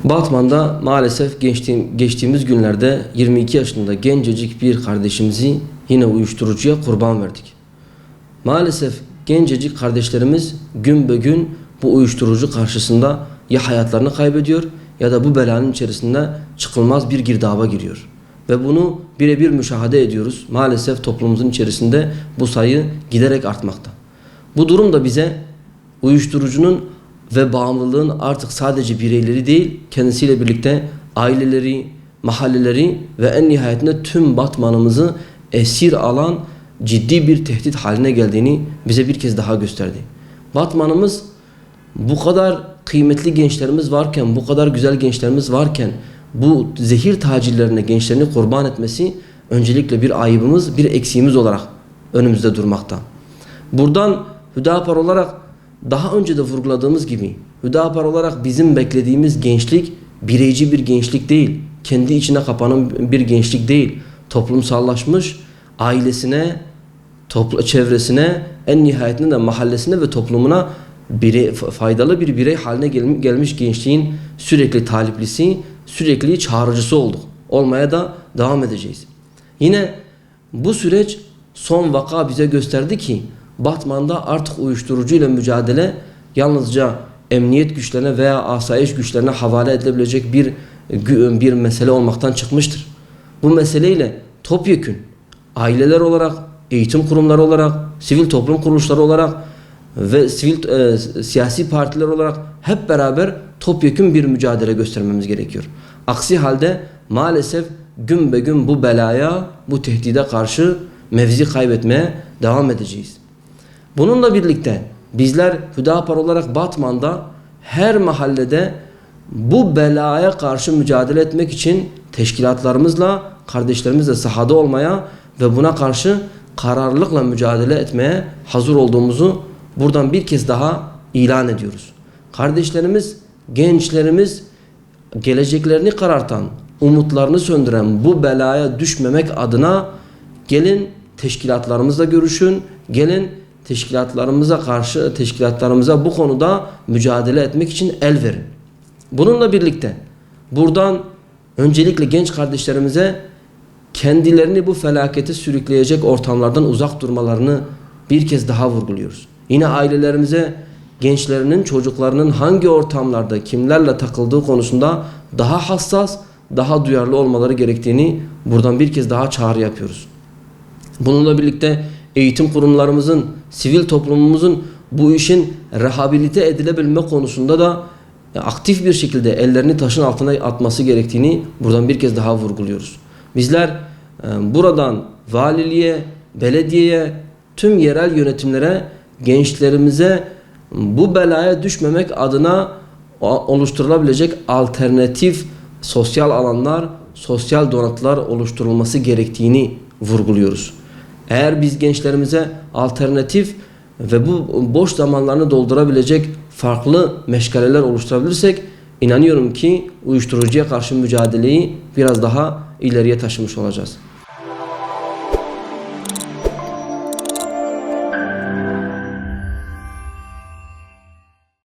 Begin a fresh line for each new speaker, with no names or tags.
Batman'da maalesef geçtiğimiz günlerde 22 yaşında gencecik bir kardeşimizi yine uyuşturucuya kurban verdik. Maalesef gencecik kardeşlerimiz gün be gün bu uyuşturucu karşısında ya hayatlarını kaybediyor ya da bu belanın içerisinde çıkılmaz bir girdaba giriyor. Ve bunu birebir müşahede ediyoruz. Maalesef toplumumuzun içerisinde bu sayı giderek artmakta. Bu durum da bize uyuşturucunun ve bağımlılığın artık sadece bireyleri değil, kendisiyle birlikte aileleri, mahalleleri ve en nihayetinde tüm Batman'ımızı esir alan ciddi bir tehdit haline geldiğini bize bir kez daha gösterdi. Batman'ımız bu kadar kıymetli gençlerimiz varken, bu kadar güzel gençlerimiz varken bu zehir tacirlerine gençlerini kurban etmesi öncelikle bir ayıbımız, bir eksiğimiz olarak önümüzde durmakta. Buradan Hüdapar olarak daha önce de vurguladığımız gibi Hüdapar olarak bizim beklediğimiz gençlik bireyci bir gençlik değil, kendi içine kapanan bir gençlik değil, toplumsallaşmış, ailesine, çevresine, en nihayetinde de mahallesine ve toplumuna faydalı bir birey haline gelmiş gençliğin sürekli taliplisi, sürekli çağrıcısı olduk. Olmaya da devam edeceğiz. Yine bu süreç son vaka bize gösterdi ki Batman'da artık uyuşturucu ile mücadele yalnızca emniyet güçlerine veya asayiş güçlerine havale edilebilecek bir mesele olmaktan çıkmıştır. Bu meseleyle topyekün aileler olarak, eğitim kurumları olarak, sivil toplum kuruluşları olarak ve siyasi partiler olarak hep beraber topyekün bir mücadele göstermemiz gerekiyor. Aksi halde maalesef gün be gün bu belaya, bu tehdide karşı mevzi kaybetmeye devam edeceğiz. Bununla birlikte bizler Hüdapar olarak Batman'da her mahallede bu belaya karşı mücadele etmek için teşkilatlarımızla, kardeşlerimizle sahada olmaya ve buna karşı kararlılıkla mücadele etmeye hazır olduğumuzu buradan bir kez daha ilan ediyoruz. Kardeşlerimiz, gençlerimiz geleceklerini karartan, umutlarını söndüren bu belaya düşmemek adına gelin teşkilatlarımızla görüşün, gelin teşkilatlarımıza bu konuda mücadele etmek için el verin. Bununla birlikte buradan öncelikle genç kardeşlerimize kendilerini bu felakete sürükleyecek ortamlardan uzak durmalarını bir kez daha vurguluyoruz. Yine ailelerimize gençlerinin, çocuklarının hangi ortamlarda, kimlerle takıldığı konusunda daha hassas, daha duyarlı olmaları gerektiğini buradan bir kez daha çağrı yapıyoruz. Bununla birlikte eğitim kurumlarımızın, sivil toplumumuzun bu işin rehabilite edilebilme konusunda da aktif bir şekilde ellerini taşın altına atması gerektiğini buradan bir kez daha vurguluyoruz. Bizler buradan valiliğe, belediyeye, tüm yerel yönetimlere, gençlerimize bu belaya düşmemek adına oluşturulabilecek alternatif sosyal alanlar, sosyal donatılar oluşturulması gerektiğini vurguluyoruz. Eğer biz gençlerimize alternatif ve bu boş zamanlarını doldurabilecek farklı meşgaleler oluşturabilirsek inanıyorum ki uyuşturucuya karşı mücadeleyi biraz daha ileriye taşımış olacağız.